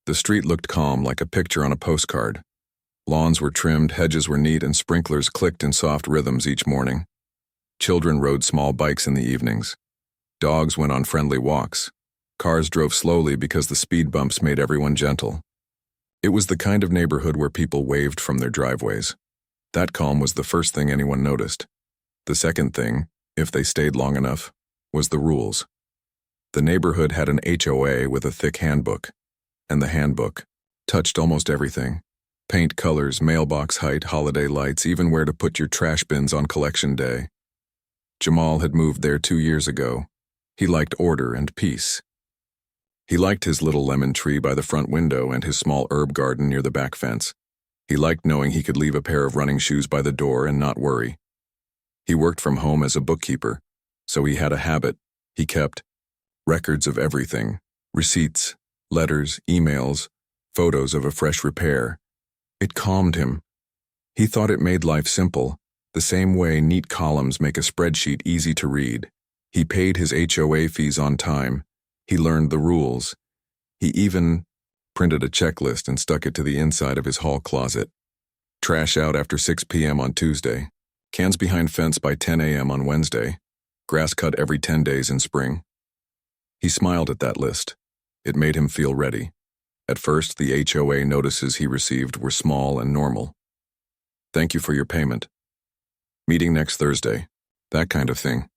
The street looked calm, like a picture on a postcard. Lawns were trimmed, hedges were neat, and sprinklers clicked in soft rhythms each morning. Children rode small bikes in the evenings. Dogs went on friendly walks. Cars drove slowly because the speed bumps made everyone gentle. It was the kind of neighborhood where people waved from their driveways. That calm was the first thing anyone noticed. The second thing, if they stayed long enough, was the rules. The neighborhood had an HOA with a thick handbook, and the handbook touched almost everything. Paint colors, mailbox height, holiday lights, even where to put your trash bins on collection day. Jamal had moved there 2 years ago. He liked order and peace. He liked his little lemon tree by the front window and his small herb garden near the back fence. He liked knowing he could leave a pair of running shoes by the door and not worry. He worked from home as a bookkeeper, so he had a habit. He kept records of everything: receipts, letters, emails, photos of a fresh repair. It calmed him. He thought it made life simple, the same way neat columns make a spreadsheet easy to read. He paid his HOA fees on time. He learned the rules. He even printed a checklist and stuck it to the inside of his hall closet. Trash out after 6 p.m. on Tuesday. Cans behind fence by 10 a.m. on Wednesday. Grass cut every 10 days in spring. He smiled at that list. It made him feel ready. At first, the HOA notices he received were small and normal. Thank you for your payment. Meeting next Thursday. That kind of thing.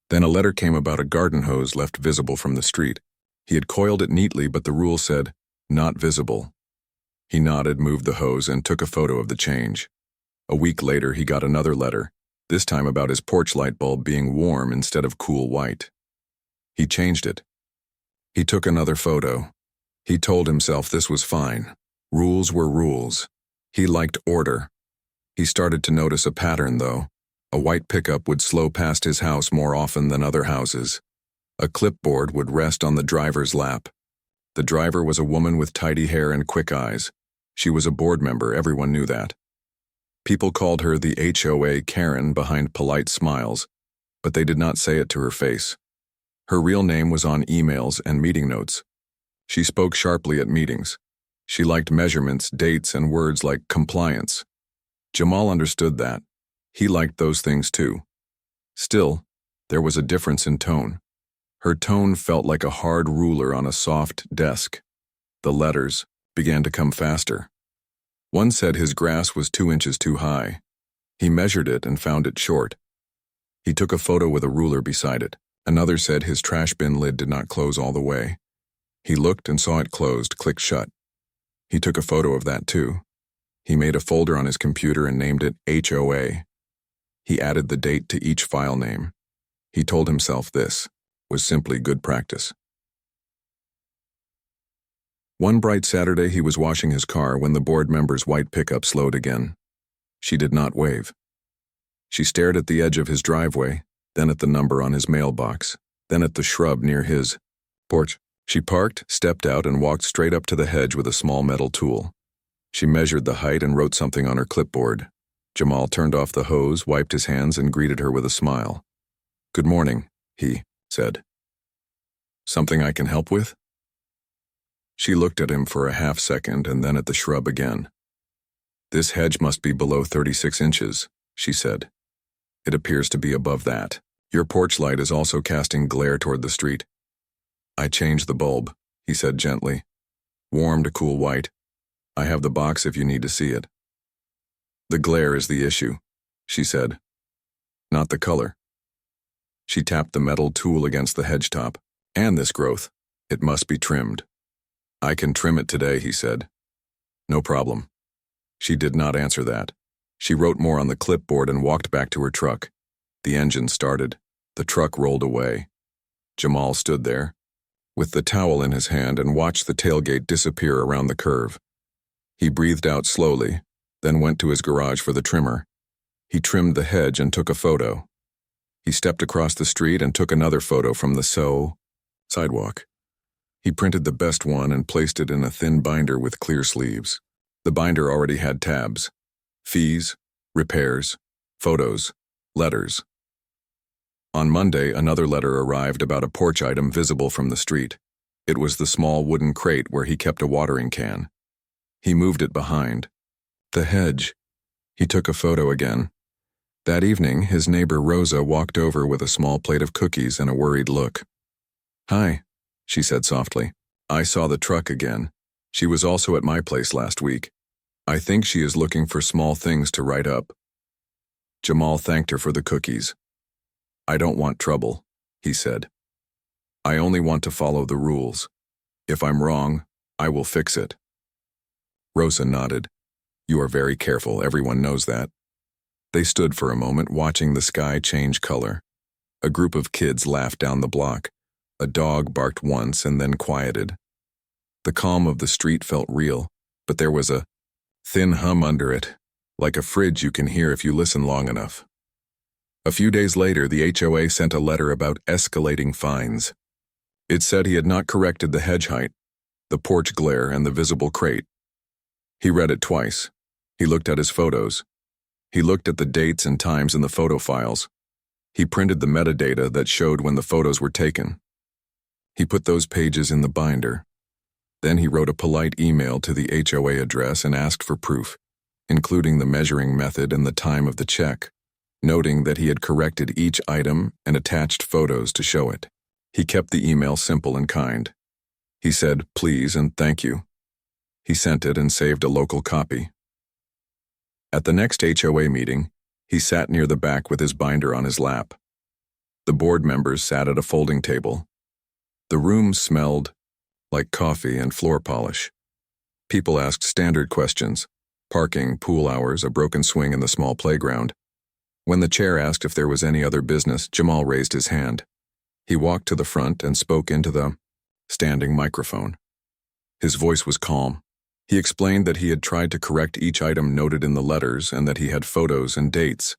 Then a letter came about a garden hose left visible from the street. He had coiled it neatly, but the rule said, not visible. He nodded, moved the hose, and took a photo of the change. A week later, he got another letter, this time about his porch light bulb being warm instead of cool white. He changed it. He took another photo. He told himself this was fine. Rules were rules. He liked order. He started to notice a pattern, though. A white pickup would slow past his house more often than other houses. A clipboard would rest on the driver's lap. The driver was a woman with tidy hair and quick eyes. She was a board member, everyone knew that. People called her the HOA Karen behind polite smiles, but they did not say it to her face. Her real name was on emails and meeting notes. She spoke sharply at meetings. She liked measurements, dates, and words like compliance. Jamal understood that. He liked those things too. Still, there was a difference in tone. Her tone felt like a hard ruler on a soft desk. The letters began to come faster. One said his grass was 2 inches too high. He measured it and found it short. He took a photo with a ruler beside it. Another said his trash bin lid did not close all the way. He looked and saw it closed, clicked shut. He took a photo of that too. He made a folder on his computer and named it HOA. He added the date to each file name. He told himself this was simply good practice. One bright Saturday, he was washing his car when the board member's white pickup slowed again. She did not wave. She stared at the edge of his driveway, then at the number on his mailbox, then at the shrub near his porch. She parked, stepped out, and walked straight up to the hedge with a small metal tool. She measured the height and wrote something on her clipboard. Jamal turned off the hose, wiped his hands, and greeted her with a smile. "Good morning," he said. "Something I can help with?" She looked at him for a half second and then at the shrub again. "This hedge must be below 36 inches, she said. "It appears to be above that. Your porch light is also casting glare toward the street." "I changed the bulb," he said gently. "Warm to cool white. I have the box if you need to see it." "The glare is the issue," she said. "Not the color." She tapped the metal tool against the hedge top. "And this growth. It must be trimmed." "I can trim it today," he said. "No problem." She did not answer that. She wrote more on the clipboard and walked back to her truck. The engine started. The truck rolled away. Jamal stood there, with the towel in his hand, and watched the tailgate disappear around the curve. He breathed out slowly, then went to his garage for the trimmer. He trimmed the hedge and took a photo. He stepped across the street and took another photo from the sidewalk. He printed the best one and placed it in a thin binder with clear sleeves. The binder already had tabs: fees, repairs, photos, letters. On Monday, another letter arrived about a porch item visible from the street. It was the small wooden crate where he kept a watering can. He moved it behind. The hedge. He took a photo again. That evening, his neighbor Rosa walked over with a small plate of cookies and a worried look. "Hi," she said softly. "I saw the truck again. She was also at my place last week. I think she is looking for small things to write up." Jamal thanked her for the cookies. "I don't want trouble," he said. "I only want to follow the rules. If I'm wrong, I will fix it." Rosa nodded. "You are very careful, everyone knows that." They stood for a moment watching the sky change color. A group of kids laughed down the block. A dog barked once and then quieted. The calm of the street felt real, but there was a thin hum under it, like a fridge you can hear if you listen long enough. A few days later, the HOA sent a letter about escalating fines. It said he had not corrected the hedge height, the porch glare, and the visible crate. He read it twice. He looked at his photos. He looked at the dates and times in the photo files. He printed the metadata that showed when the photos were taken. He put those pages in the binder. Then he wrote a polite email to the HOA address and asked for proof, including the measuring method and the time of the check, noting that he had corrected each item and attached photos to show it. He kept the email simple and kind. He said, "Please and thank you." He sent it and saved a local copy. At the next HOA meeting, he sat near the back with his binder on his lap. The board members sat at a folding table. The room smelled like coffee and floor polish. People asked standard questions: parking, pool hours, a broken swing in the small playground. When the chair asked if there was any other business, Jamal raised his hand. He walked to the front and spoke into the standing microphone. His voice was calm. He explained that he had tried to correct each item noted in the letters and that he had photos and dates.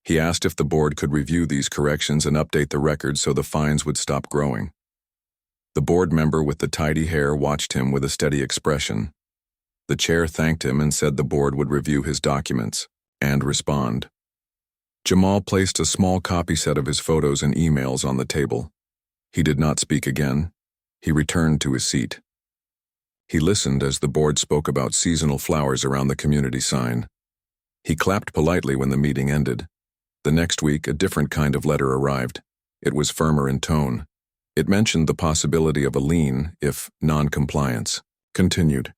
He asked if the board could review these corrections and update the record so the fines would stop growing. The board member with the tidy hair watched him with a steady expression. The chair thanked him and said the board would review his documents and respond. Jamal placed a small copy set of his photos and emails on the table. He did not speak again. He returned to his seat. He listened as the board spoke about seasonal flowers around the community sign. He clapped politely when the meeting ended. The next week, a different kind of letter arrived. It was firmer in tone. It mentioned the possibility of a lien if non-compliance continued.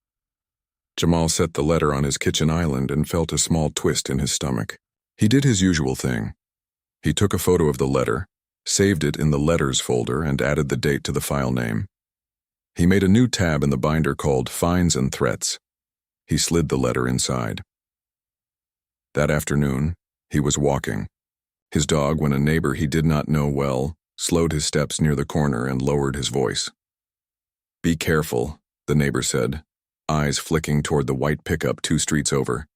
Jamal set the letter on his kitchen island and felt a small twist in his stomach. He did his usual thing. He took a photo of the letter, saved it in the letters folder, and added the date to the file name. He made a new tab in the binder called Fines and Threats. He slid the letter inside. That afternoon, he was walking. His dog, when a neighbor he did not know well, slowed his steps near the corner and lowered his voice. "Be careful," the neighbor said, eyes flicking toward the white pickup 2 streets over.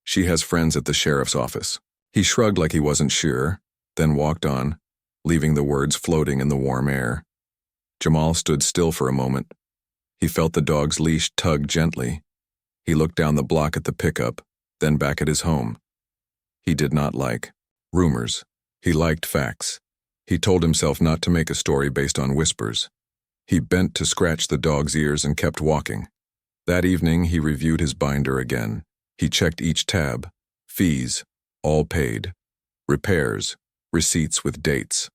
"She has friends at the sheriff's office." He shrugged like he wasn't sure, then walked on, leaving the words floating in the warm air. Jamal stood still for a moment. He felt the dog's leash tug gently. He looked down the block at the pickup, then back at his home. He did not like rumors. He liked facts. He told himself not to make a story based on whispers. He bent to scratch the dog's ears and kept walking. That evening, he reviewed his binder again. He checked each tab: fees, all paid; repairs, receipts with dates;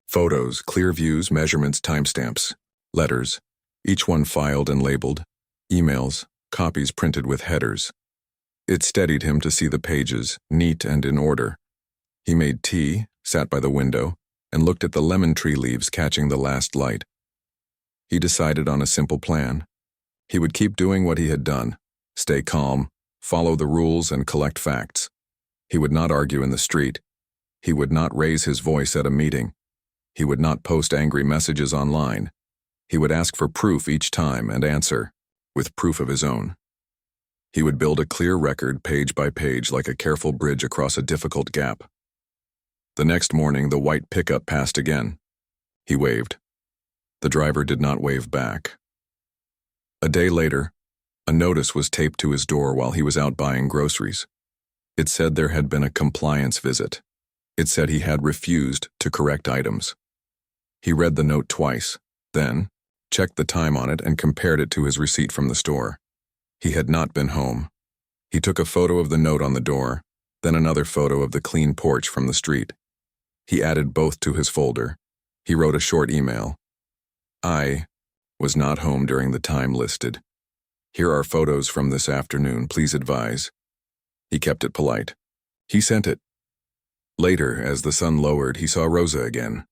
photos, clear views, measurements, timestamps; letters, each one filed and labeled; emails, copies printed with headers. It steadied him to see the pages, neat and in order. He made tea, sat by the window, and looked at the lemon tree leaves catching the last light. He decided on a simple plan. He would keep doing what he had done: stay calm, follow the rules, and collect facts. He would not argue in the street. He would not raise his voice at a meeting. He would not post angry messages online. He would ask for proof each time and answer, with proof of his own. He would build a clear record page by page like a careful bridge across a difficult gap. The next morning, the white pickup passed again. He waved. The driver did not wave back. A day later, a notice was taped to his door while he was out buying groceries. It said there had been a compliance visit. It said he had refused to correct items. He read the note twice. Then, checked the time on it, and compared it to his receipt from the store. He had not been home. He took a photo of the note on the door, then another photo of the clean porch from the street. He added both to his folder. He wrote a short email. I was not home during the time listed. Here are photos from this afternoon, please advise. He kept it polite. He sent it. Later, as the sun lowered, he saw Rosa again.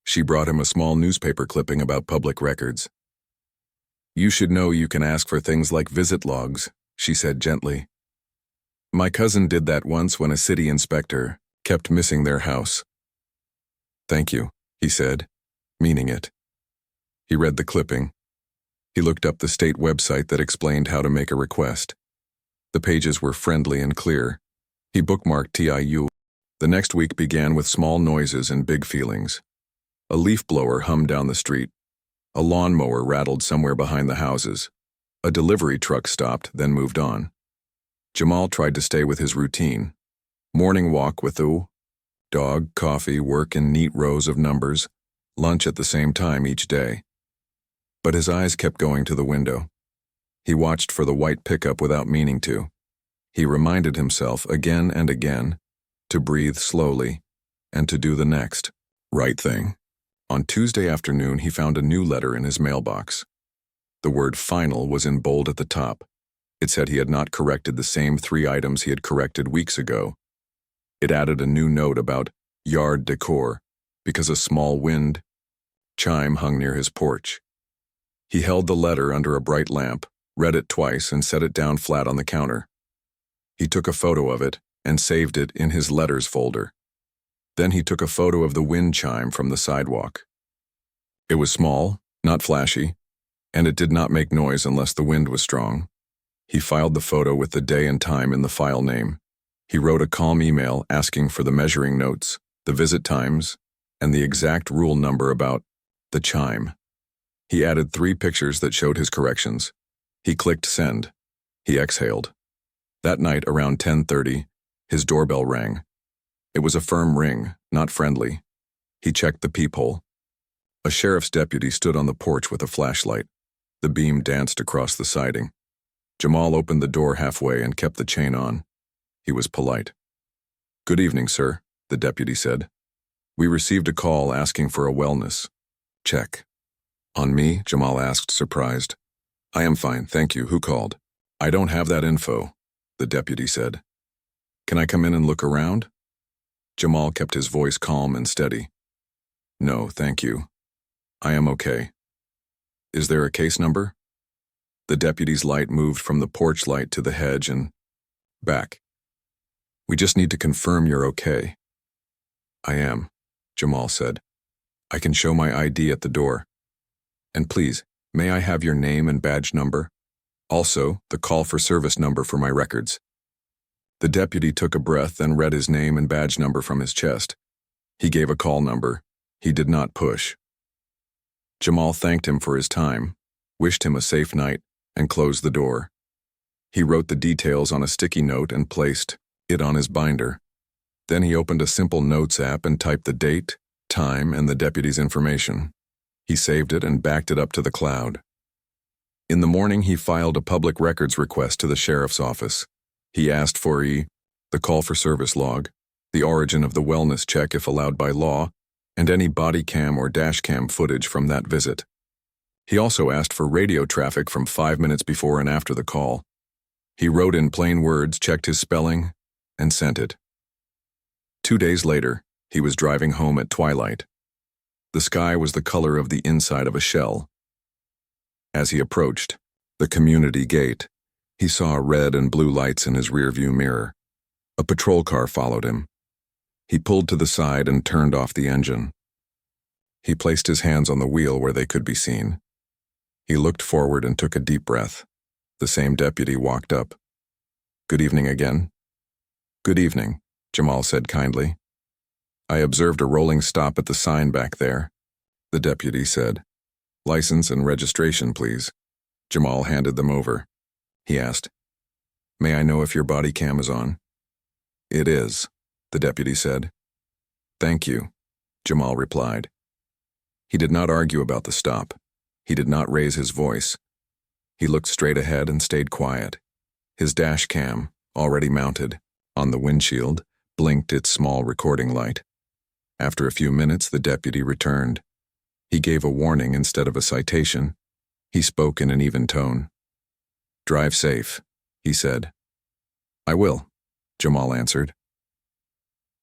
She brought him a small newspaper clipping about public records. You should know you can ask for things like visit logs, she said gently. My cousin did that once when a city inspector kept missing their house. Thank you, he said, meaning it. He read the clipping. He looked up the state website that explained how to make a request. The pages were friendly and clear. He bookmarked TIU. The next week began with small noises and big feelings. A leaf blower hummed down the street. A lawnmower rattled somewhere behind the houses. A delivery truck stopped, then moved on. Jamal tried to stay with his routine. Morning walk with the dog, coffee, work in neat rows of numbers, lunch at the same time each day. But his eyes kept going to the window. He watched for the white pickup without meaning to. He reminded himself again and again to breathe slowly and to do the next right thing. On Tuesday afternoon, he found a new letter in his mailbox. The word final was in bold at the top. It said he had not corrected the same 3 items he had corrected weeks ago. It added a new note about yard decor because a small wind chime hung near his porch. He held the letter under a bright lamp, read it twice, and set it down flat on the counter. He took a photo of it and saved it in his letters folder. Then he took a photo of the wind chime from the sidewalk. It was small, not flashy, and it did not make noise unless the wind was strong. He filed the photo with the day and time in the file name. He wrote a calm email asking for the measuring notes, the visit times, and the exact rule number about the chime. He added 3 pictures that showed his corrections. He clicked send. He exhaled. That night, around 10:30, his doorbell rang. It was a firm ring, not friendly. He checked the peephole. A sheriff's deputy stood on the porch with a flashlight. The beam danced across the siding. Jamal opened the door halfway and kept the chain on. He was polite. Good evening, sir, the deputy said. We received a call asking for a wellness check. On me? Jamal asked, surprised. I am fine, thank you. Who called? I don't have that info, the deputy said. Can I come in and look around? Jamal kept his voice calm and steady. No, thank you. I am okay. Is there a case number? The deputy's light moved from the porch light to the hedge and back. We just need to confirm you're okay. I am, Jamal said. I can show my ID at the door. And please, may I have your name and badge number? Also, the call for service number for my records. The deputy took a breath and read his name and badge number from his chest. He gave a call number. He did not push. Jamal thanked him for his time, wished him a safe night, and closed the door. He wrote the details on a sticky note and placed it on his binder. Then he opened a simple notes app and typed the date, time, and the deputy's information. He saved it and backed it up to the cloud. In the morning, he filed a public records request to the sheriff's office. He asked for the call for service log, the origin of the wellness check if allowed by law, and any body cam or dash cam footage from that visit. He also asked for radio traffic from 5 minutes before and after the call. He wrote in plain words, checked his spelling, and sent it. 2 days later, he was driving home at twilight. The sky was the color of the inside of a shell. As he approached the community gate, he saw red and blue lights in his rearview mirror. A patrol car followed him. He pulled to the side and turned off the engine. He placed his hands on the wheel where they could be seen. He looked forward and took a deep breath. The same deputy walked up. Good evening again. Good evening, Jamal said kindly. I observed a rolling stop at the sign back there, the deputy said. License and registration, please. Jamal handed them over. He asked, May I know if your body cam is on? It is, the deputy said. Thank you, Jamal replied. He did not argue about the stop. He did not raise his voice. He looked straight ahead and stayed quiet. His dash cam, already mounted on the windshield, blinked its small recording light. After a few minutes, the deputy returned. He gave a warning instead of a citation. He spoke in an even tone. "Drive safe," he said. "I will," Jamal answered.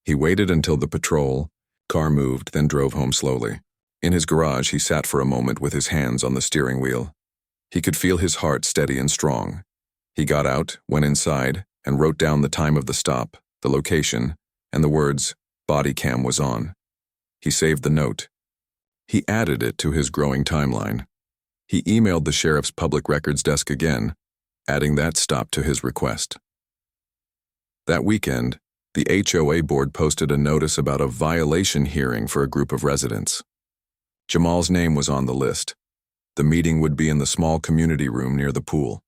He waited until the patrol car moved, then drove home slowly. In his garage, he sat for a moment with his hands on the steering wheel. He could feel his heart steady and strong. He got out, went inside, and wrote down the time of the stop, the location, and the words, "Bodycam was on." He saved the note. He added it to his growing timeline. He emailed the sheriff's public records desk again, adding that stop to his request. That weekend, the HOA board posted a notice about a violation hearing for a group of residents. Jamal's name was on the list. The meeting would be in the small community room near the pool.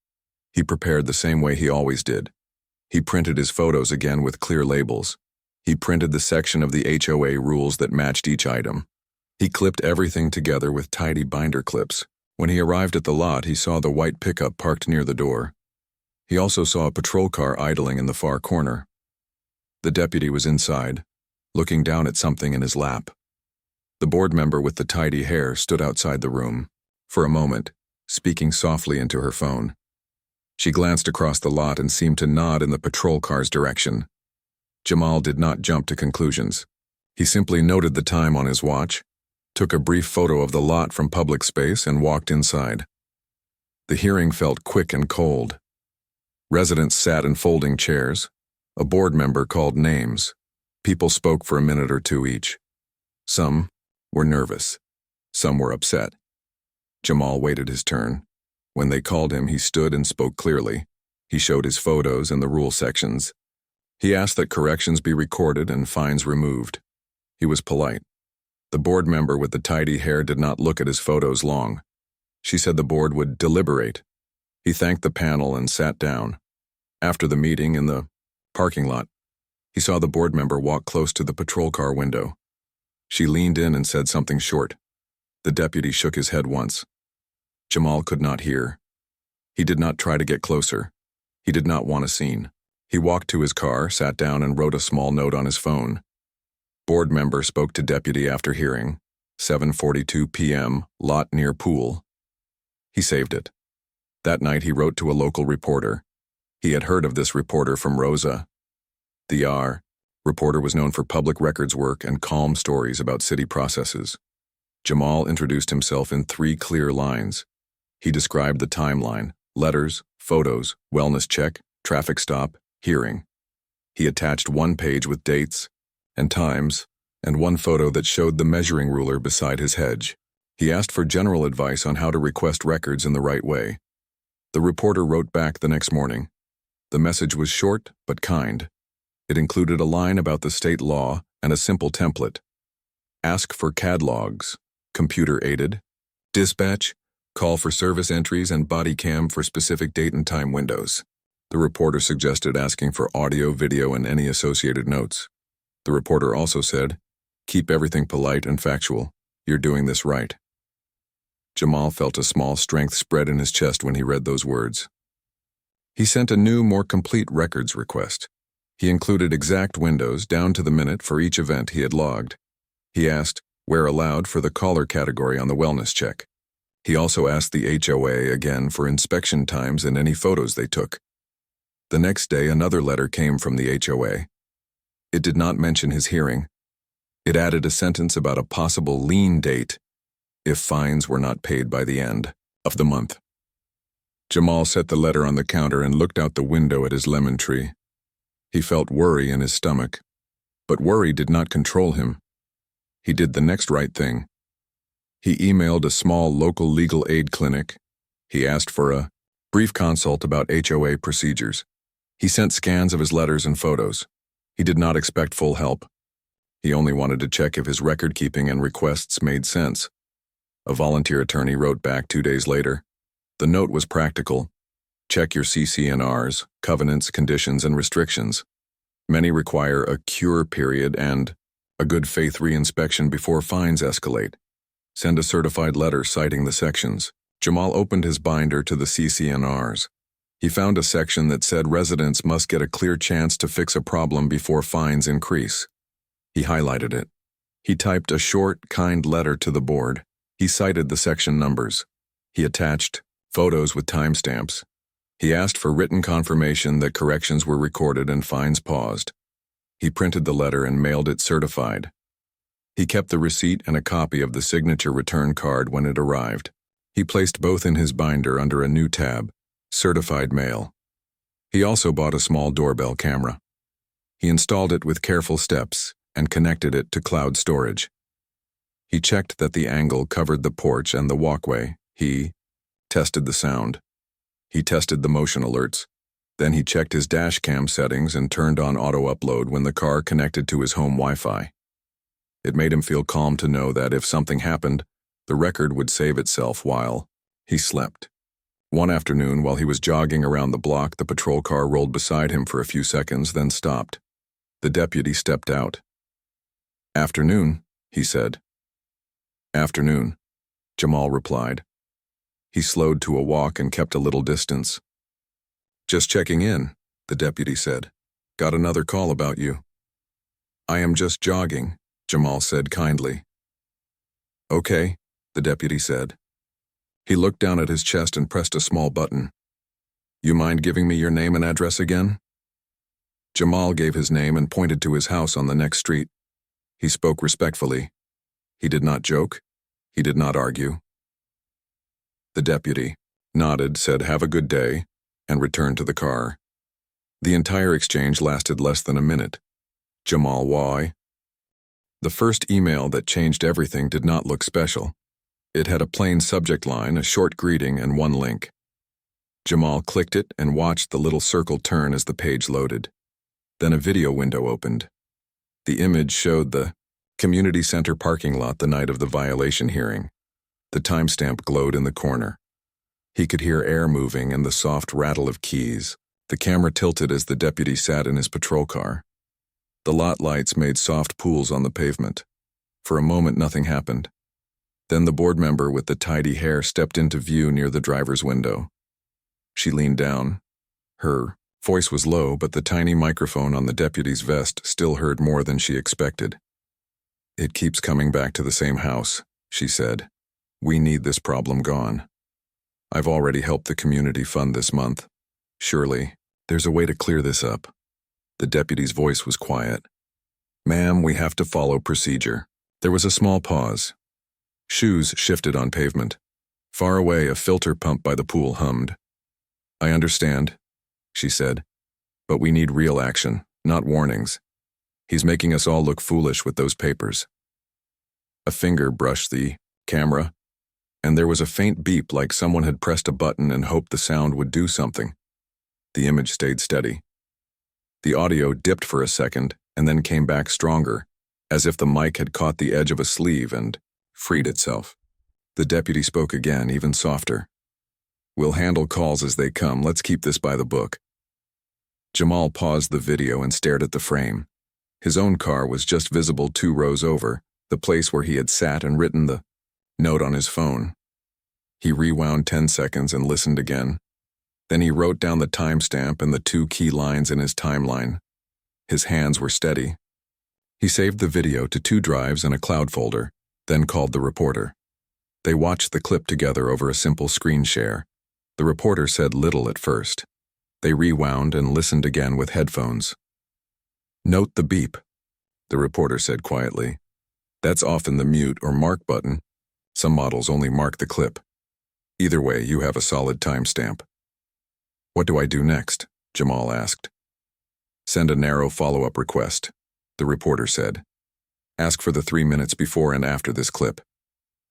He prepared the same way he always did. He printed his photos again with clear labels. He printed the section of the HOA rules that matched each item. He clipped everything together with tidy binder clips. When he arrived at the lot, he saw the white pickup parked near the door. He also saw a patrol car idling in the far corner. The deputy was inside, looking down at something in his lap. The board member with the tidy hair stood outside the room, for a moment, speaking softly into her phone. She glanced across the lot and seemed to nod in the patrol car's direction. Jamal did not jump to conclusions. He simply noted the time on his watch, took a brief photo of the lot from public space, and walked inside. The hearing felt quick and cold. Residents sat in folding chairs. A board member called names. People spoke for a minute or two each. Some were nervous. Some were upset. Jamal waited his turn. When they called him, he stood and spoke clearly. He showed his photos and the rule sections. He asked that corrections be recorded and fines removed. He was polite. The board member with the tidy hair did not look at his photos long. She said the board would deliberate. He thanked the panel and sat down. After the meeting in the parking lot, he saw the board member walk close to the patrol car window. She leaned in and said something short. The deputy shook his head once. Jamal could not hear. He did not try to get closer. He did not want a scene. He walked to his car, sat down, and wrote a small note on his phone. Board member spoke to deputy after hearing. 7:42 p.m., lot near pool. He saved it. That night he wrote to a local reporter. He had heard of this reporter from Rosa. The reporter was known for public records work and calm stories about city processes. Jamal introduced himself in 3 clear lines. He described the timeline, letters, photos, wellness check, traffic stop, hearing. He attached 1 page with dates and times, and 1 photo that showed the measuring ruler beside his hedge. He asked for general advice on how to request records in the right way. The reporter wrote back the next morning. The message was short but kind. It included a line about the state law and a simple template. Ask for CAD logs, computer-aided, dispatch, call for service entries, and Bodycam for specific date and time windows. The reporter suggested asking for audio, video, and any associated notes. The reporter also said, "Keep everything polite and factual. You're doing this right." Jamal felt a small strength spread in his chest when he read those words. He sent a new, more complete records request. He included exact windows down to the minute for each event he had logged. He asked, where allowed, for the caller category on the wellness check. He also asked the HOA again for inspection times and any photos they took. The next day, another letter came from the HOA. It did not mention his hearing. It added a sentence about a possible lien date if fines were not paid by the end of the month. Jamal set the letter on the counter and looked out the window at his lemon tree. He felt worry in his stomach, but worry did not control him. He did the next right thing. He emailed a small local legal aid clinic. He asked for a brief consult about HOA procedures. He sent scans of his letters and photos. He did not expect full help. He only wanted to check if his record-keeping and requests made sense. A volunteer attorney wrote back 2 days later. The note was practical. Check your CC&Rs, covenants, conditions, and restrictions. Many require a cure period and a good faith reinspection before fines escalate. Send a certified letter citing the sections. Jamal opened his binder to the CCNRs. He found a section that said residents must get a clear chance to fix a problem before fines increase. He highlighted it. He typed a short, kind letter to the board. He cited the section numbers. He attached photos with timestamps. He asked for written confirmation that corrections were recorded and fines paused. He printed the letter and mailed it certified. He kept the receipt and a copy of the signature return card when it arrived. He placed both in his binder under a new tab, Certified Mail. He also bought a small doorbell camera. He installed it with careful steps and connected it to cloud storage. He checked that the angle covered the porch and the walkway. He tested the sound. He tested the motion alerts. Then he checked his dash cam settings and turned on auto-upload when the car connected to his home Wi-Fi. It made him feel calm to know that if something happened, the record would save itself while he slept. One afternoon, while he was jogging around the block, the patrol car rolled beside him for a few seconds, then stopped. The deputy stepped out. "Afternoon," he said. "Afternoon," Jamal replied. He slowed to a walk and kept a little distance. "Just checking in," the deputy said. "Got another call about you." "I am just jogging," Jamal said kindly. "Okay," the deputy said. He looked down at his chest and pressed a small button. "You mind giving me your name and address again?" Jamal gave his name and pointed to his house on the next street. He spoke respectfully. He did not joke. He did not argue. The deputy nodded, said, "Have a good day," and returned to the car. The entire exchange lasted less than a minute. Jamal, why? The first email that changed everything did not look special. It had a plain subject line, a short greeting, and one link. Jamal clicked it and watched the little circle turn as the page loaded. Then a video window opened. The image showed the community center parking lot the night of the violation hearing. The timestamp glowed in the corner. He could hear air moving and the soft rattle of keys. The camera tilted as the deputy sat in his patrol car. The lot lights made soft pools on the pavement. For a moment, nothing happened. Then the board member with the tidy hair stepped into view near the driver's window. She leaned down. Her voice was low, but the tiny microphone on the deputy's vest still heard more than she expected. "It keeps coming back to the same house," she said. "We need this problem gone. I've already helped the community fund this month. Surely, there's a way to clear this up." The deputy's voice was quiet. "Ma'am, we have to follow procedure." There was a small pause. Shoes shifted on pavement. Far away, a filter pump by the pool hummed. "I understand," she said, "but we need real action, not warnings. He's making us all look foolish with those papers." A finger brushed the camera, and there was a faint beep like someone had pressed a button and hoped the sound would do something. The image stayed steady. The audio dipped for a second and then came back stronger, as if the mic had caught the edge of a sleeve and freed itself. The deputy spoke again, even softer. "We'll handle calls as they come. Let's keep this by the book." Jamal paused the video and stared at the frame. His own car was just visible 2 rows over, the place where he had sat and written the note on his phone. He rewound 10 seconds and listened again. Then he wrote down the timestamp and the 2 key lines in his timeline. His hands were steady. He saved the video to 2 drives and a cloud folder, then called the reporter. They watched the clip together over a simple screen share. The reporter said little at first. They rewound and listened again with headphones. "Note the beep," the reporter said quietly. "That's often the mute or mark button. Some models only mark the clip. Either way, you have a solid timestamp." "What do I do next?" Jamal asked. "Send a narrow follow-up request," the reporter said. "Ask for the 3 minutes before and after this clip.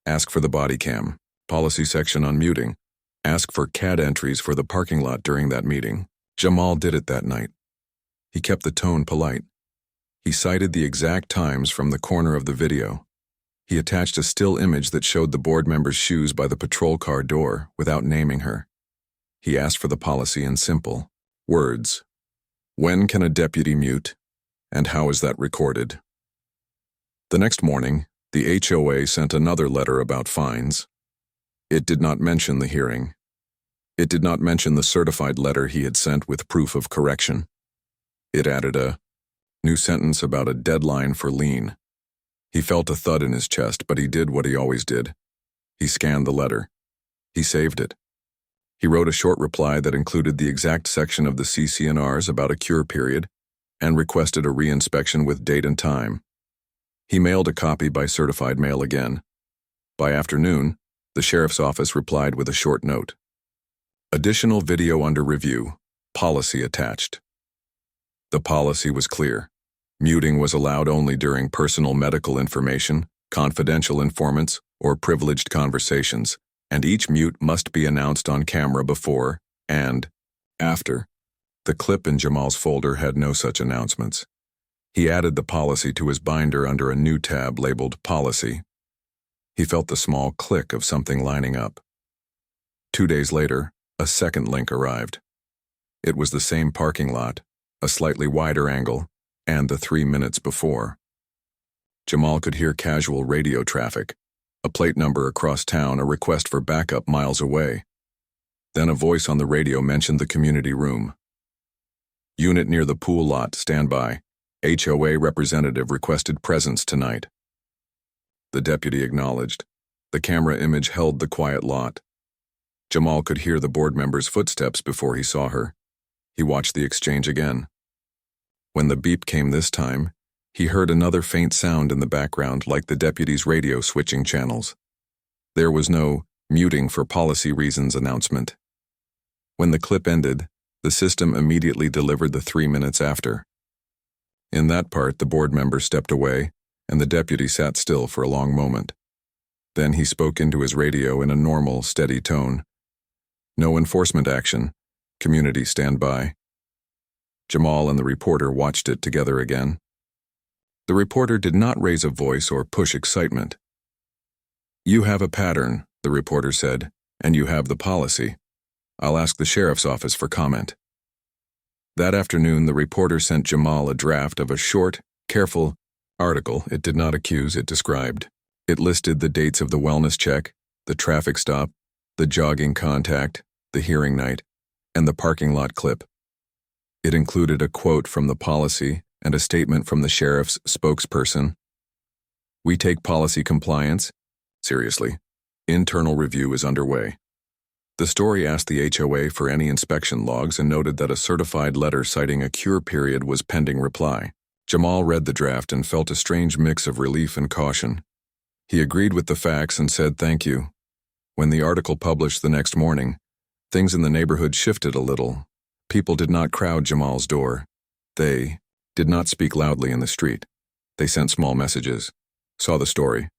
Ask for the Bodycam, policy section on muting. Ask for CAD entries for the parking lot during that meeting." Jamal did it that night. He kept the tone polite. He cited the exact times from the corner of the video. He attached a still image that showed the board member's shoes by the patrol car door without naming her. He asked for the policy in simple words. When can a deputy mute, and how is that recorded? The next morning, The HOA sent another letter about fines. It did not mention the hearing. It did not mention the certified letter he had sent with proof of correction. It added a new sentence about a deadline for lien. He felt a thud in his chest, but he did what he always did. He scanned the letter. He saved it. He wrote a short reply that included the exact section of the CC&Rs about a cure period and requested a re-inspection with date and time. He mailed a copy by certified mail again. By afternoon, the sheriff's office replied with a short note. Additional video under review. Policy attached. The policy was clear. Muting was allowed only during personal medical information, confidential informants, or privileged conversations, and each mute must be announced on camera before and after. The clip in Jamal's folder had no such announcements. He added the policy to his binder under a new tab labeled Policy. He felt the small click of something lining up. 2 days later, a second link arrived. It was the same parking lot, a slightly wider angle, and the 3 minutes before. Jamal could hear casual radio traffic, a plate number across town, a request for backup miles away. Then a voice on the radio mentioned the community room. Unit near the pool lot, stand by. HOA representative requested presence tonight. The deputy acknowledged. The camera image held the quiet lot. Jamal could hear the board member's footsteps before he saw her. He watched the exchange again. When the beep came this time, he heard another faint sound in the background like the deputy's radio switching channels. There was no muting for policy reasons announcement. When the clip ended, the system immediately delivered the 3 minutes after. In that part, the board member stepped away, and the deputy sat still for a long moment. Then he spoke into his radio in a normal, steady tone. No enforcement action. Community stand by. Jamal and the reporter watched it together again. The reporter did not raise a voice or push excitement. You have a pattern, the reporter said, and you have the policy. I'll ask the sheriff's office for comment. That afternoon, the reporter sent Jamal a draft of a short, careful article. It did not accuse, it described. It listed the dates of the wellness check, the traffic stop, the jogging contact, the hearing night, and the parking lot clip. It included a quote from the policy and a statement from the sheriff's spokesperson. We take policy compliance seriously. Internal review is underway. The story asked the HOA for any inspection logs and noted that a certified letter citing a cure period was pending reply. Jamal read the draft and felt a strange mix of relief and caution. He agreed with the facts and said thank you. When the article published the next morning, things in the neighborhood shifted a little. People did not crowd Jamal's door. They did not speak loudly in the street. They sent small messages. Saw the story.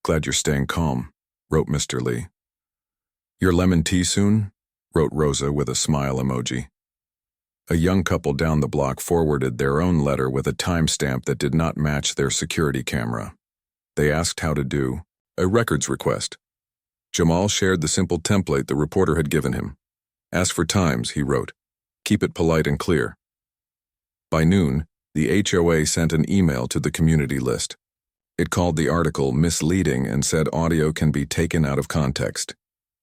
Glad you're staying calm, wrote Mr. Lee. Your lemon tea soon? Wrote Rosa with a smile emoji. A young couple down the block forwarded their own letter with a timestamp that did not match their security camera. They asked how to do a records request. Jamal shared the simple template the reporter had given him. Ask for times, he wrote. Keep it polite and clear. By noon, the HOA sent an email to the community list. It called the article misleading and said audio can be taken out of context.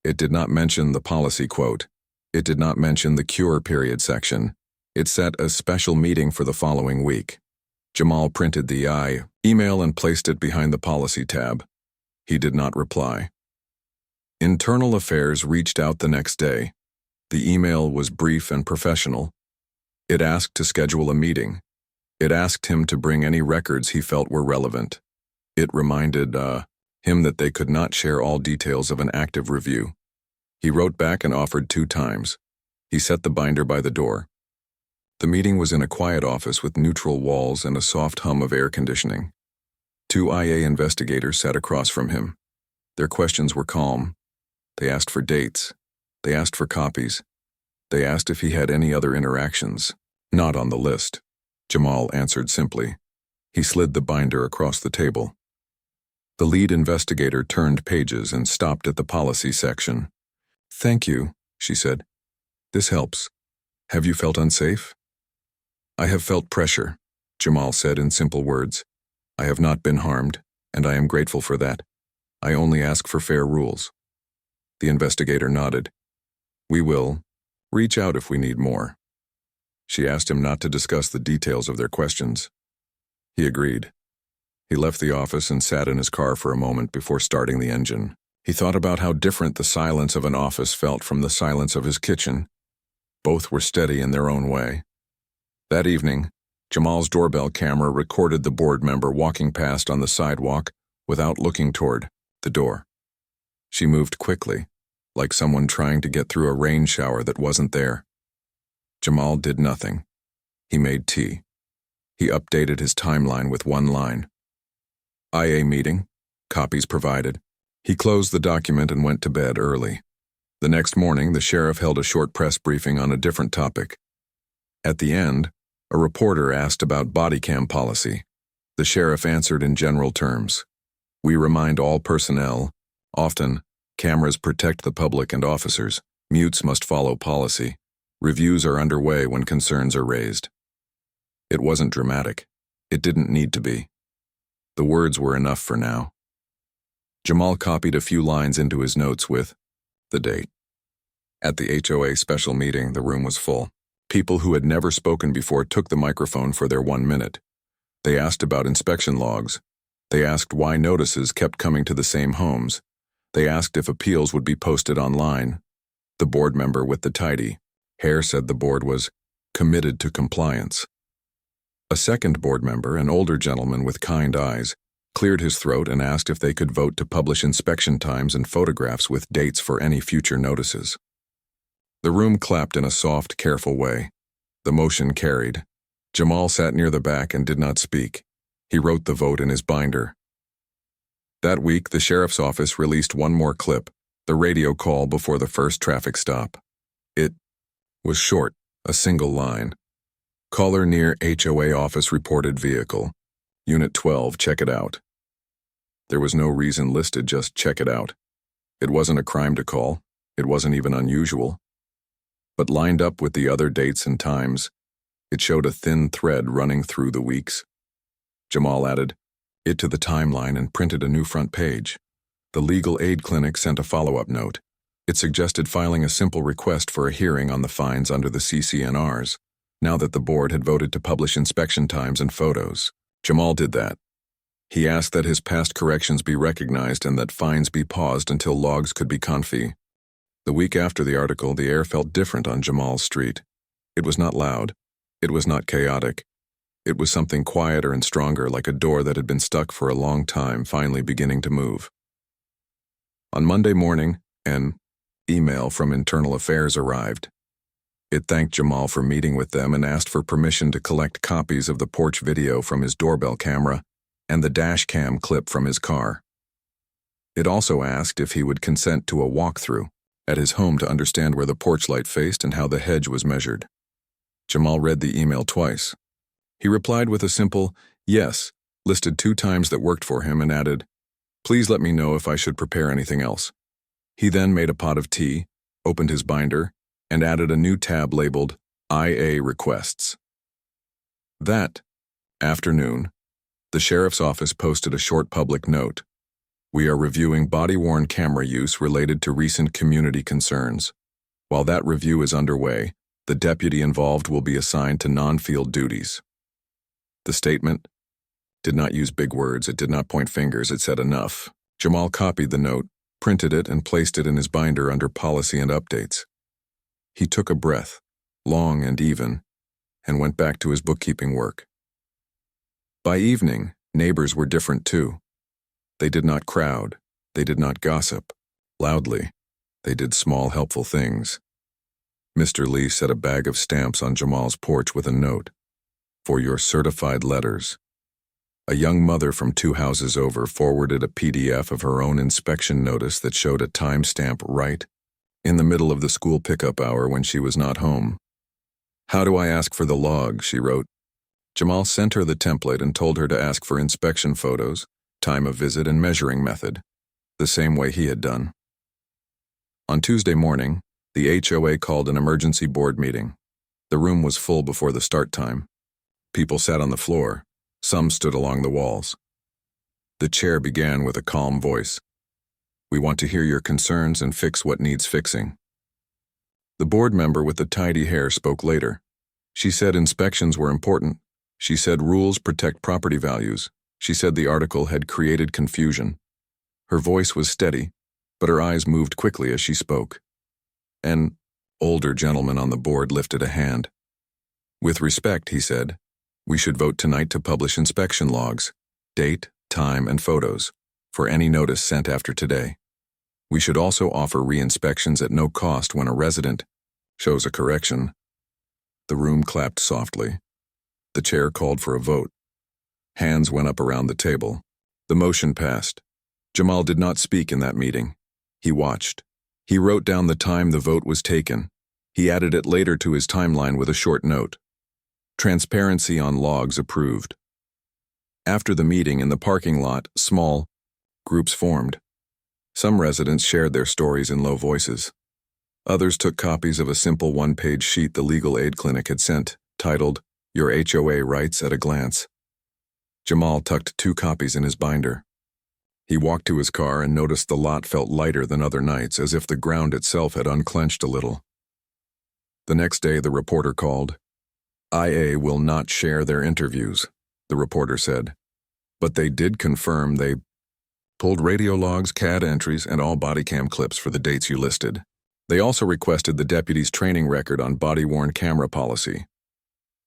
It did not mention the policy quote. It did not mention the cure period section. It set a special meeting for the following week. Jamal printed the email and placed it behind the policy tab. He did not reply. Internal Affairs reached out the next day. The email was brief and professional. It asked to schedule a meeting. It asked him to bring any records he felt were relevant. It reminded him that they could not share all details of an active review. He wrote back and offered 2 times. He set the binder by the door. The meeting was in a quiet office with neutral walls and a soft hum of air conditioning. 2 IA investigators sat across from him. Their questions were calm. They asked for dates. They asked for copies. They asked if he had any other interactions. Not on the list. Jamal answered simply. He slid the binder across the table. The lead investigator turned pages and stopped at the policy section. Thank you, she said. This helps. Have you felt unsafe? I have felt pressure, Jamal said in simple words. I have not been harmed, and I am grateful for that. I only ask for fair rules." The investigator nodded. "We will reach out if we need more." She asked him not to discuss the details of their questions. He agreed. He left the office and sat in his car for a moment before starting the engine. He thought about how different the silence of an office felt from the silence of his kitchen. Both were steady in their own way. That evening, Jamal's doorbell camera recorded the board member walking past on the sidewalk without looking toward the door. She moved quickly, like someone trying to get through a rain shower that wasn't there. Jamal did nothing. He made tea. He updated his timeline with one line. IA meeting, copies provided. He closed the document and went to bed early. The next morning, the sheriff held a short press briefing on a different topic. At the end, a reporter asked about Bodycam policy. The sheriff answered in general terms. "We remind all personnel, often, cameras protect the public and officers. Mutes must follow policy. Reviews are underway when concerns are raised." It wasn't dramatic. It didn't need to be. The words were enough for now. Jamal copied a few lines into his notes with the date. At the HOA special meeting, the room was full. People who had never spoken before took the microphone for their 1 minute. They asked about inspection logs. They asked why notices kept coming to the same homes. They asked if appeals would be posted online. The board member with the tidy hair said the board was committed to compliance. A second board member, an older gentleman with kind eyes, cleared his throat and asked if they could vote to publish inspection times and photographs with dates for any future notices. The room clapped in a soft, careful way. The motion carried. Jamal sat near the back and did not speak. He wrote the vote in his binder. That week, the sheriff's office released one more clip, the radio call before the first traffic stop. It was short, a single line. "Caller near HOA office reported vehicle. Unit 12, check it out." There was no reason listed, just check it out. It wasn't a crime to call. It wasn't even unusual. But lined up with the other dates and times, it showed a thin thread running through the weeks. Jamal added it to the timeline and printed a new front page. The legal aid clinic sent a follow-up note. It suggested filing a simple request for a hearing on the fines under the CCNRs, now that the board had voted to publish inspection times and photos. Jamal did that. He asked that his past corrections be recognized and that fines be paused until logs could be confiscated. The week after the article, the air felt different on Jamal's street. It was not loud. It was not chaotic. It was something quieter and stronger, like a door that had been stuck for a long time, finally beginning to move. On Monday morning, an email from Internal Affairs arrived. It thanked Jamal for meeting with them and asked for permission to collect copies of the porch video from his doorbell camera and the dash cam clip from his car. It also asked if he would consent to a walkthrough at his home to understand where the porch light faced and how the hedge was measured. Jamal read the email twice. He replied with a simple yes, listed 2 times that worked for him, and added, "Please let me know if I should prepare anything else." He then made a pot of tea, opened his binder, and added a new tab labeled IA Requests. That afternoon, the sheriff's office posted a short public note. "We are reviewing body-worn camera use related to recent community concerns. While that review is underway, the deputy involved will be assigned to non-field duties." The statement did not use big words, it did not point fingers, it said enough. Jamal copied the note, printed it, and placed it in his binder under policy and updates. He took a breath, long and even, and went back to his bookkeeping work. By evening, neighbors were different too. They did not crowd, they did not gossip loudly, they did small helpful things. Mr. Lee set a bag of stamps on Jamal's porch with a note, "For your certified letters." A young mother from 2 houses over forwarded a PDF of her own inspection notice that showed a timestamp right in the middle of the school pickup hour when she was not home. "How do I ask for the log?" she wrote. Jamal sent her the template and told her to ask for inspection photos, time of visit, and measuring method, the same way he had done. On Tuesday morning, the HOA called an emergency board meeting. The room was full before the start time. People sat on the floor. Some stood along the walls. The chair began with a calm voice. We want to hear your concerns and fix what needs fixing. The board member with the tidy hair spoke later. She said inspections were important. She said rules protect property values. She said the article had created confusion. Her voice was steady, but her eyes moved quickly as she spoke. An older gentleman on the board lifted a hand. With respect, he said, we should vote tonight to publish inspection logs, date, time, and photos, for any notice sent after today. We should also offer re-inspections at no cost when a resident shows a correction. The room clapped softly. The chair called for a vote. Hands went up around the table. The motion passed. Jamal did not speak in that meeting. He watched. He wrote down the time the vote was taken. He added it later to his timeline with a short note. Transparency on logs approved. After the meeting in the parking lot, small groups formed. Some residents shared their stories in low voices. Others took copies of a simple one-page sheet the legal aid clinic had sent, titled, Your HOA Rights at a Glance. Jamal tucked 2 copies in his binder. He walked to his car and noticed the lot felt lighter than other nights, as if the ground itself had unclenched a little. The next day, the reporter called. IA will not share their interviews, the reporter said. But they did confirm they pulled radio logs, CAD entries, and all Bodycam clips for the dates you listed. They also requested the deputy's training record on body-worn camera policy.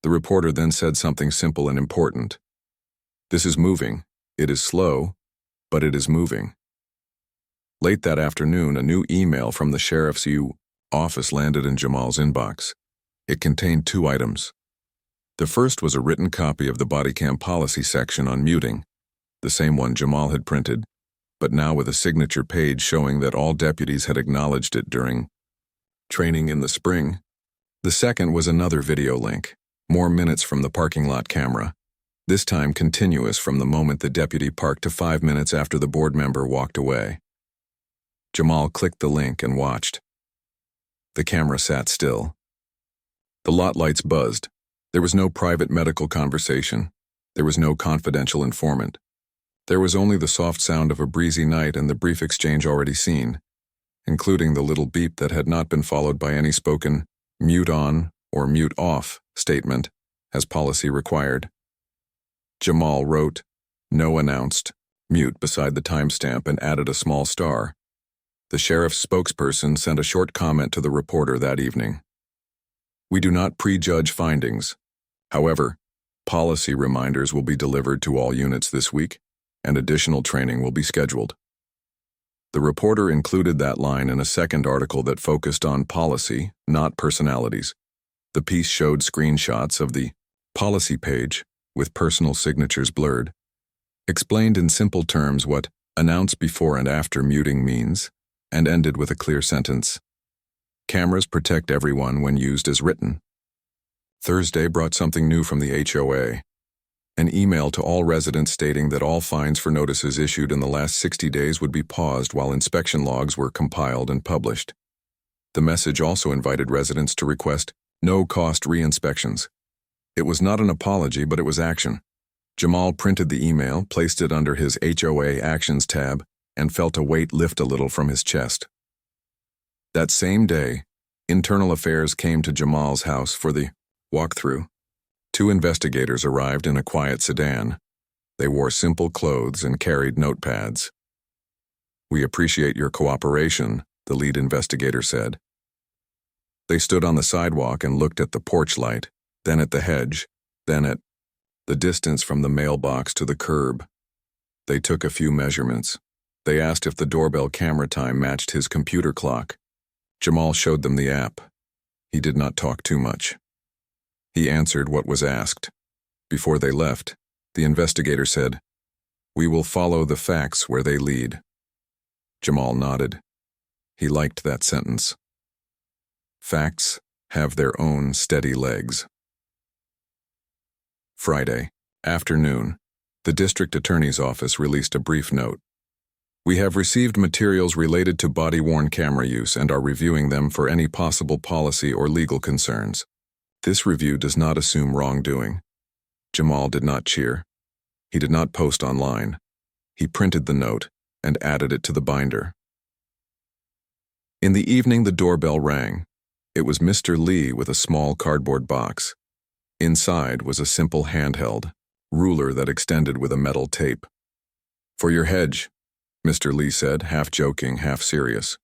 The reporter then said something simple and important. This is moving. It is slow, but it is moving. Late that afternoon, a new email from the sheriff's office landed in Jamal's inbox. It contained 2 items. The first was a written copy of the Bodycam policy section on muting, the same one Jamal had printed, but now with a signature page showing that all deputies had acknowledged it during training in the spring. The second was another video link, more minutes from the parking lot camera, this time continuous from the moment the deputy parked to 5 minutes after the board member walked away. Jamal clicked the link and watched. The camera sat still. The lot lights buzzed. There was no private medical conversation. There was no confidential informant. There was only the soft sound of a breezy night and the brief exchange already seen, including the little beep that had not been followed by any spoken mute on or mute off statement, as policy required. Jamal wrote, no announced, mute beside the timestamp and added a small star. The sheriff's spokesperson sent a short comment to the reporter that evening. We do not prejudge findings. However, policy reminders will be delivered to all units this week, and additional training will be scheduled. The reporter included that line in a second article that focused on policy, not personalities. The piece showed screenshots of the policy page, with personal signatures blurred, explained in simple terms what announce before and after muting means, and ended with a clear sentence. Cameras protect everyone when used as written. Thursday brought something new from the HOA. An email to all residents stating that all fines for notices issued in the last 60 days would be paused while inspection logs were compiled and published. The message also invited residents to request no-cost re-inspections. It was not an apology, but it was action. Jamal printed the email, placed it under his HOA Actions tab, and felt a weight lift a little from his chest. That same day, Internal Affairs came to Jamal's house for the walkthrough. 2 investigators arrived in a quiet sedan. They wore simple clothes and carried notepads. We appreciate your cooperation, the lead investigator said. They stood on the sidewalk and looked at the porch light, then at the hedge, then at the distance from the mailbox to the curb. They took a few measurements. They asked if the doorbell camera time matched his computer clock. Jamal showed them the app. He did not talk too much. He answered what was asked. Before they left, the investigator said, "We will follow the facts where they lead." Jamal nodded. He liked that sentence. Facts have their own steady legs. Friday, afternoon, the district attorney's office released a brief note. We have received materials related to body-worn camera use and are reviewing them for any possible policy or legal concerns. This review does not assume wrongdoing. Jamal did not cheer. He did not post online. He printed the note and added it to the binder. In the evening, the doorbell rang. It was Mr. Lee with a small cardboard box. Inside was a simple handheld ruler that extended with a metal tape. "For your hedge," Mr. Lee said, half joking, half serious.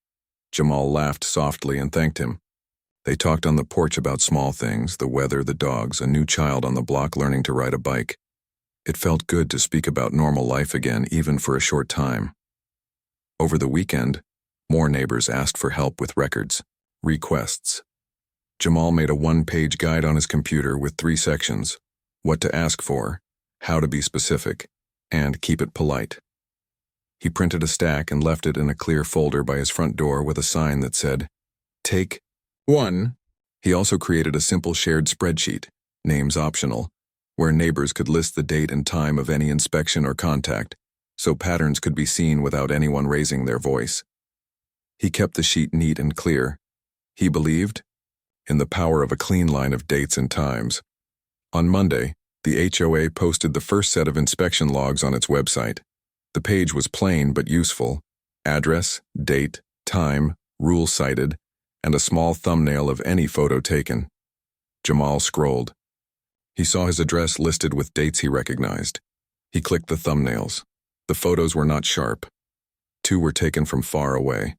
Jamal laughed softly and thanked him. They talked on the porch about small things, the weather, the dogs, a new child on the block learning to ride a bike. It felt good to speak about normal life again, even for a short time. Over the weekend, more neighbors asked for help with records, requests. Jamal made a one-page guide on his computer with 3 sections: what to ask for, how to be specific, and keep it polite. He printed a stack and left it in a clear folder by his front door with a sign that said, "Take 1. He also created a simple shared spreadsheet, names optional, where neighbors could list the date and time of any inspection or contact, so patterns could be seen without anyone raising their voice. He kept the sheet neat and clear. He believed in the power of a clean line of dates and times. On Monday, the HOA posted the first set of inspection logs on its website. The page was plain but useful: address, date, time, rule cited, and a small thumbnail of any photo taken. Jamal scrolled. He saw his address listed with dates he recognized. He clicked the thumbnails. The photos were not sharp. 2 were taken from far away.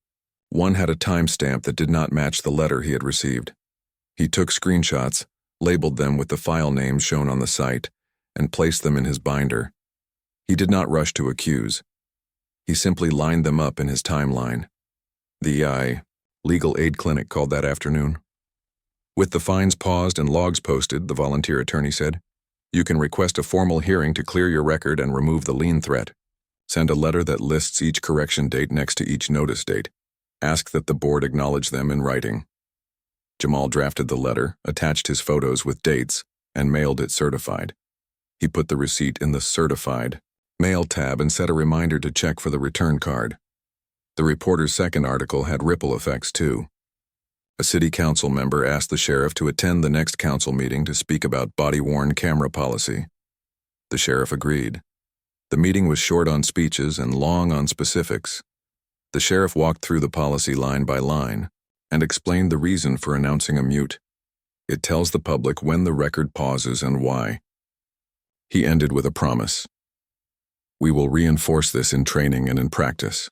1 had a timestamp that did not match the letter he had received. He took screenshots, labeled them with the file names shown on the site, and placed them in his binder. He did not rush to accuse. He simply lined them up in his timeline. The legal aid clinic called that afternoon. With the fines paused and logs posted, the volunteer attorney said, "You can request a formal hearing to clear your record and remove the lien threat. Send a letter that lists each correction date next to each notice date. Ask that the board acknowledge them in writing." Jamal drafted the letter, attached his photos with dates, and mailed it certified. He put the receipt in the certified mail tab and set a reminder to check for the return card. The reporter's second article had ripple effects too. A city council member asked the sheriff to attend the next council meeting to speak about body-worn camera policy. The sheriff agreed. The meeting was short on speeches and long on specifics. The sheriff walked through the policy line by line and explained the reason for announcing a mute. It tells the public when the record pauses and why. He ended with a promise. "We will reinforce this in training and in practice."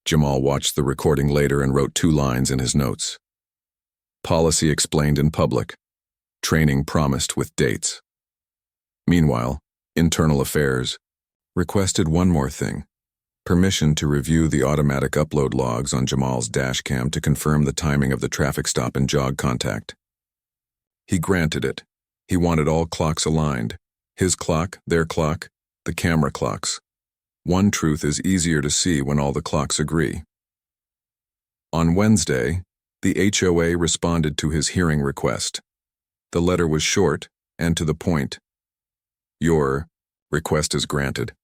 Jamal watched the recording later and wrote 2 lines in his notes. Policy explained in public. Training promised with dates. Meanwhile, Internal Affairs requested one more thing: permission to review the automatic upload logs on Jamal's dashcam to confirm the timing of the traffic stop and jog contact. He granted it. He wanted all clocks aligned: his clock, their clock, the camera clocks. One truth is easier to see when all the clocks agree. On Wednesday, the HOA responded to his hearing request. The letter was short and to the point. "Your request is granted.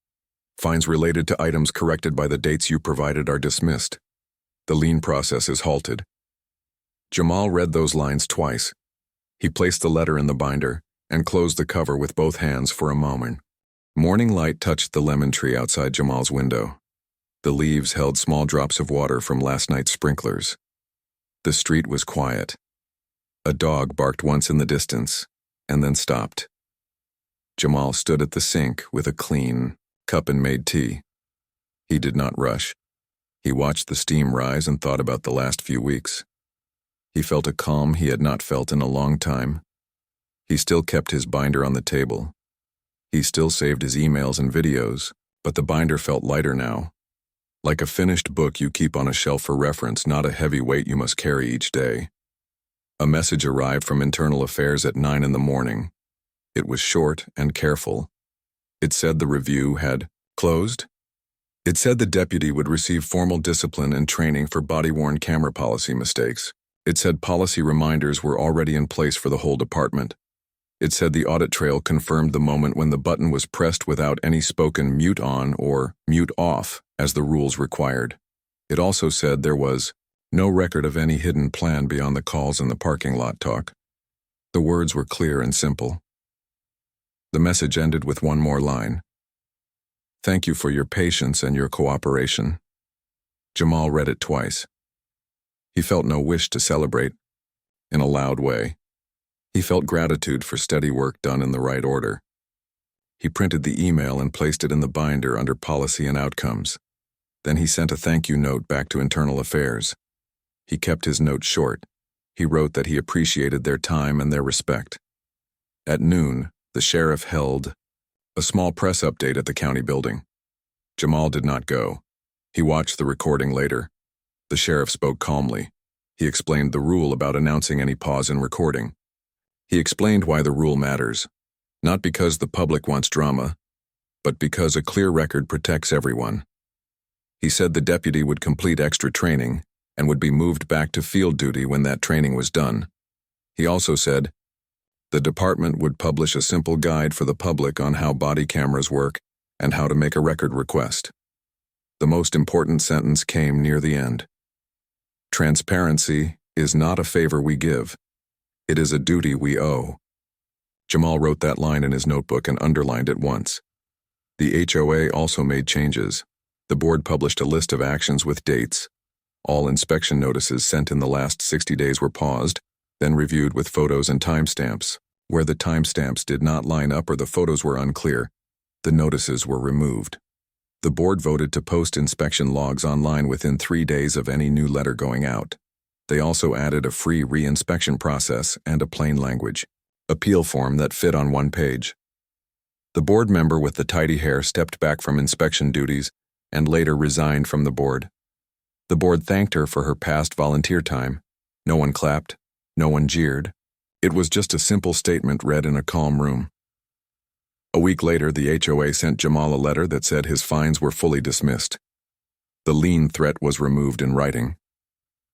Fines related to items corrected by the dates you provided are dismissed. The lien process is halted." Jamal read those lines twice. He placed the letter in the binder and closed the cover with both hands for a moment. Morning light touched the lemon tree outside Jamal's window. The leaves held small drops of water from last night's sprinklers. The street was quiet. A dog barked once in the distance and then stopped. Jamal stood at the sink with a clean cup and made tea. He did not rush. He watched the steam rise and thought about the last few weeks. He felt a calm he had not felt in a long time. He still kept his binder on the table. He still saved his emails and videos, but the binder felt lighter now. Like a finished book you keep on a shelf for reference, not a heavy weight you must carry each day. A message arrived from Internal Affairs at 9 in the morning. It was short and careful. It said the review had closed. It said the deputy would receive formal discipline and training for body-worn camera policy mistakes. It said policy reminders were already in place for the whole department. It said the audit trail confirmed the moment when the button was pressed without any spoken mute on or mute off, as the rules required. It also said there was no record of any hidden plan beyond the calls in the parking lot talk. The words were clear and simple. The message ended with one more line. Thank you for your patience and your cooperation. Jamal read it twice. He felt no wish to celebrate in a loud way. He felt gratitude for steady work done in the right order. He printed the email and placed it in the binder under Policy and Outcomes. Then he sent a thank you note back to Internal Affairs. He kept his note short. He wrote that he appreciated their time and their respect. At noon, the sheriff held a small press update at the county building. Jamal did not go. He watched the recording later. The sheriff spoke calmly. He explained the rule about announcing any pause in recording. He explained why the rule matters, not because the public wants drama, but because a clear record protects everyone. He said the deputy would complete extra training and would be moved back to field duty when that training was done. He also said the department would publish a simple guide for the public on how body cameras work and how to make a record request. The most important sentence came near the end. Transparency is not a favor we give. It is a duty we owe. Jamal wrote that line in his notebook and underlined it once. The HOA also made changes. The board published a list of actions with dates. All inspection notices sent in the last 60 days were paused, then reviewed with photos and timestamps. Where the timestamps did not line up or the photos were unclear, the notices were removed. The board voted to post inspection logs online within 3 days of any new letter going out. They also added a free re-inspection process and a plain language appeal form that fit on one page. The board member with the tidy hair stepped back from inspection duties and later resigned from the board. The board thanked her for her past volunteer time. No one clapped. No one jeered. It was just a simple statement read in a calm room. A week later, the HOA sent Jamal a letter that said his fines were fully dismissed. The lien threat was removed in writing.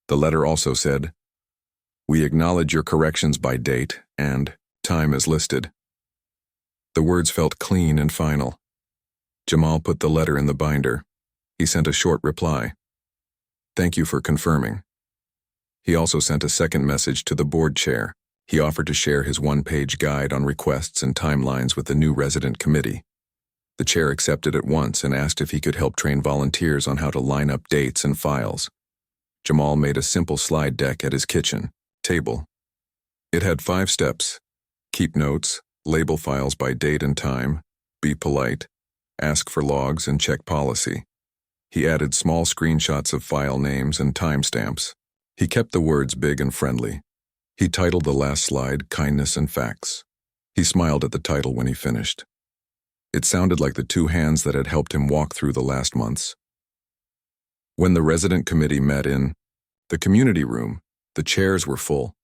The letter also said, "We acknowledge your corrections by date and time as listed." The words felt clean and final. Jamal put the letter in the binder. He sent a short reply. Thank you for confirming. He also sent a second message to the board chair. He offered to share his one-page guide on requests and timelines with the new resident committee. The chair accepted at once and asked if he could help train volunteers on how to line up dates and files. Jamal made a simple slide deck at his kitchen table. It had 5 steps: keep notes, label files by date and time, be polite, ask for logs, and check policy. He added small screenshots of file names and timestamps. He kept the words big and friendly. He titled the last slide, Kindness and Facts. He smiled at the title when he finished. It sounded like the 2 hands that had helped him walk through the last months. When the resident committee met in the community room, the chairs were full.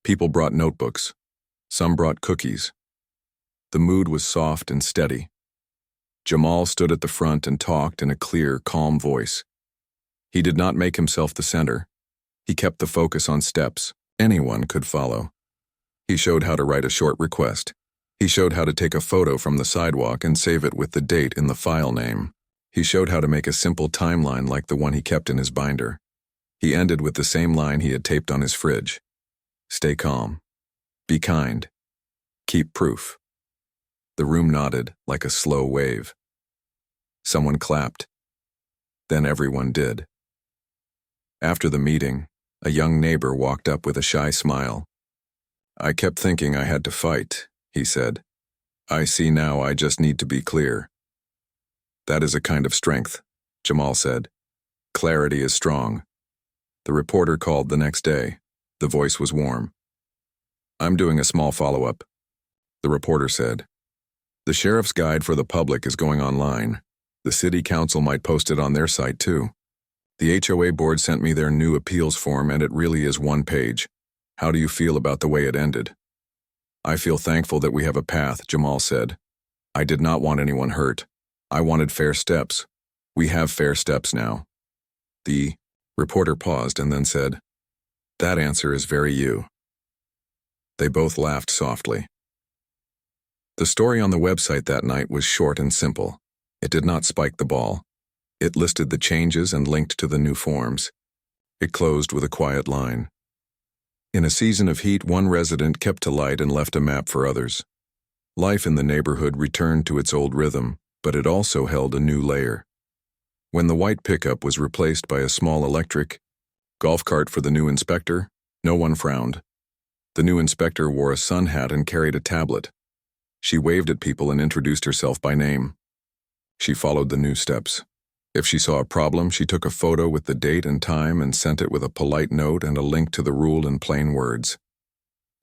People brought notebooks. Some brought cookies. The mood was soft and steady. Jamal stood at the front and talked in a clear, calm voice. He did not make himself the center. He kept the focus on steps anyone could follow. He showed how to write a short request. He showed how to take a photo from the sidewalk and save it with the date in the file name. He showed how to make a simple timeline like the one he kept in his binder. He ended with the same line he had taped on his fridge. Stay calm. Be kind. Keep proof. The room nodded like a slow wave. Someone clapped. Then everyone did. After the meeting, a young neighbor walked up with a shy smile. I kept thinking I had to fight, he said. I see now I just need to be clear. That is a kind of strength, Jamal said. Clarity is strong. The reporter called the next day. The voice was warm. I'm doing a small follow-up, the reporter said. The sheriff's guide for the public is going online. The city council might post it on their site too. The HOA board sent me their new appeals form and it really is 1 page. How do you feel about the way it ended? I feel thankful that we have a path, Jamal said. I did not want anyone hurt. I wanted fair steps. We have fair steps now. The reporter paused and then said, That answer is very you. They both laughed softly. The story on the website that night was short and simple. It did not spike the ball. It listed the changes and linked to the new forms. It closed with a quiet line. In a season of heat, one resident kept to light and left a map for others. Life in the neighborhood returned to its old rhythm. but it also held a new layer. When the white pickup was replaced by a small electric golf cart for the new inspector, no one frowned. The new inspector wore a sun hat and carried a tablet. She waved at people and introduced herself by name. She followed the new steps. If she saw a problem, she took a photo with the date and time and sent it with a polite note and a link to the rule in plain words.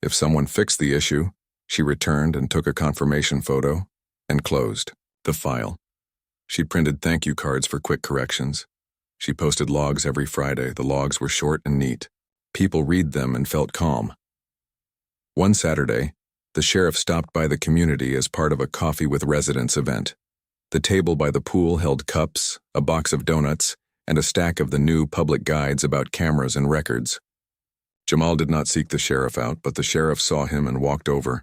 If someone fixed the issue, she returned and took a confirmation photo and closed the file. She printed thank you cards for quick corrections. She posted logs every Friday. The logs were short and neat. People read them and felt calm. One Saturday, the sheriff stopped by the community as part of a coffee with residents event. The table by the pool held cups, a box of donuts, and a stack of the new public guides about cameras and records. Jamal did not seek the sheriff out, but the sheriff saw him and walked over.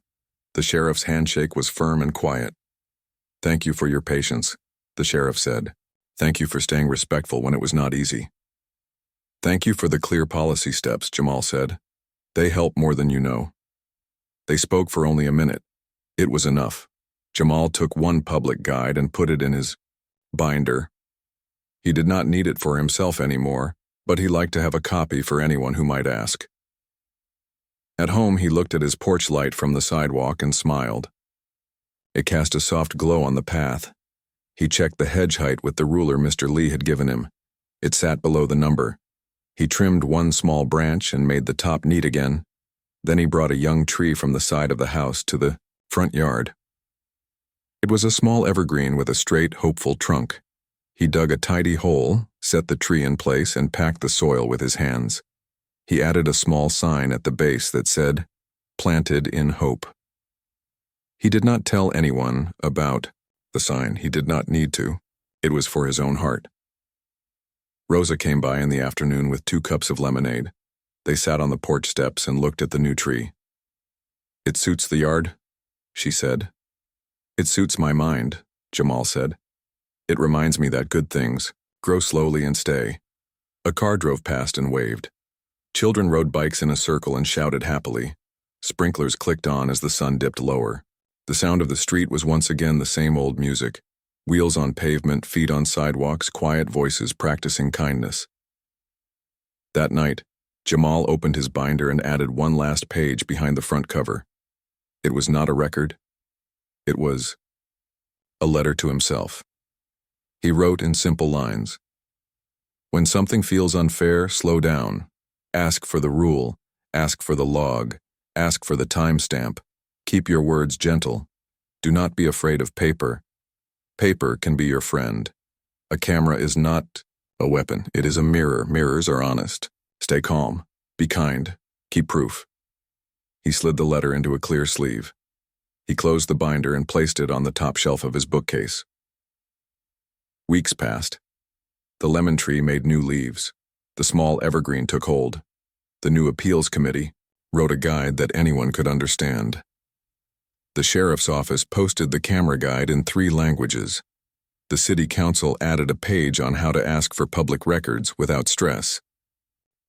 The sheriff's handshake was firm and quiet. "Thank you for your patience," the sheriff said. "Thank you for staying respectful when it was not easy." "Thank you for the clear policy steps," Jamal said. "They help more than you know." They spoke for only a minute. It was enough. Jamal took one public guide and put it in his binder. He did not need it for himself anymore, but he liked to have a copy for anyone who might ask. At home, he looked at his porch light from the sidewalk and smiled. It cast a soft glow on the path. He checked the hedge height with the ruler Mr. Lee had given him. It sat below the number. He trimmed one small branch and made the top neat again. Then he brought a young tree from the side of the house to the front yard. It was a small evergreen with a straight, hopeful trunk. He dug a tidy hole, set the tree in place, and packed the soil with his hands. He added a small sign at the base that said, "Planted in Hope." He did not tell anyone about the sign. He did not need to. It was for his own heart. Rosa came by in the afternoon with 2 cups of lemonade. They sat on the porch steps and looked at the new tree. "It suits the yard," she said. "It suits my mind," Jamal said. "It reminds me that good things grow slowly and stay." A car drove past and waved. Children rode bikes in a circle and shouted happily. Sprinklers clicked on as the sun dipped lower. The sound of the street was once again the same old music. Wheels on pavement, feet on sidewalks, quiet voices practicing kindness. That night, Jamal opened his binder and added one last page behind the front cover. It was not a record. It was a letter to himself. He wrote in simple lines, "When something feels unfair, slow down. Ask for the rule. Ask for the log. Ask for the timestamp. Keep your words gentle. Do not be afraid of paper. Paper can be your friend. A camera is not a weapon. It is a mirror. Mirrors are honest. Stay calm. Be kind. Keep proof." He slid the letter into a clear sleeve. He closed the binder and placed it on the top shelf of his bookcase. Weeks passed. The lemon tree made new leaves. The small evergreen took hold. The new appeals committee wrote a guide that anyone could understand. The sheriff's office posted the camera guide in 3 languages. The city council added a page on how to ask for public records without stress.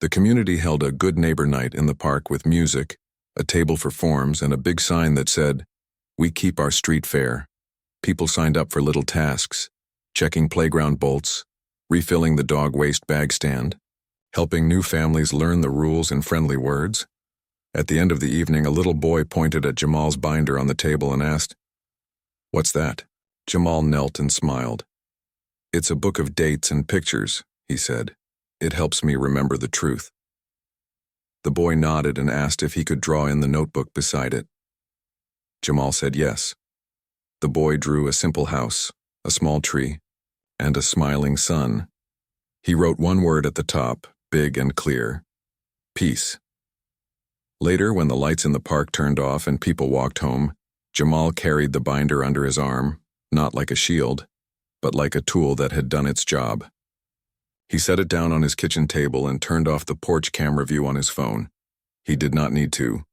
The community held a good neighbor night in the park with music, a table for forms, and a big sign that said, "We keep our street fair." People signed up for little tasks, checking playground bolts, refilling the dog waste bag stand, helping new families learn the rules in friendly words. At the end of the evening, a little boy pointed at Jamal's binder on the table and asked, "What's that?" Jamal knelt and smiled. "It's a book of dates and pictures," he said. "It helps me remember the truth." The boy nodded and asked if he could draw in the notebook beside it. Jamal said yes. The boy drew a simple house, a small tree, and a smiling sun. He wrote one word at the top, big and clear: peace. Later, when the lights in the park turned off and people walked home, Jamal carried the binder under his arm, not like a shield, but like a tool that had done its job. He set it down on his kitchen table and turned off the porch camera view on his phone. He did not need to.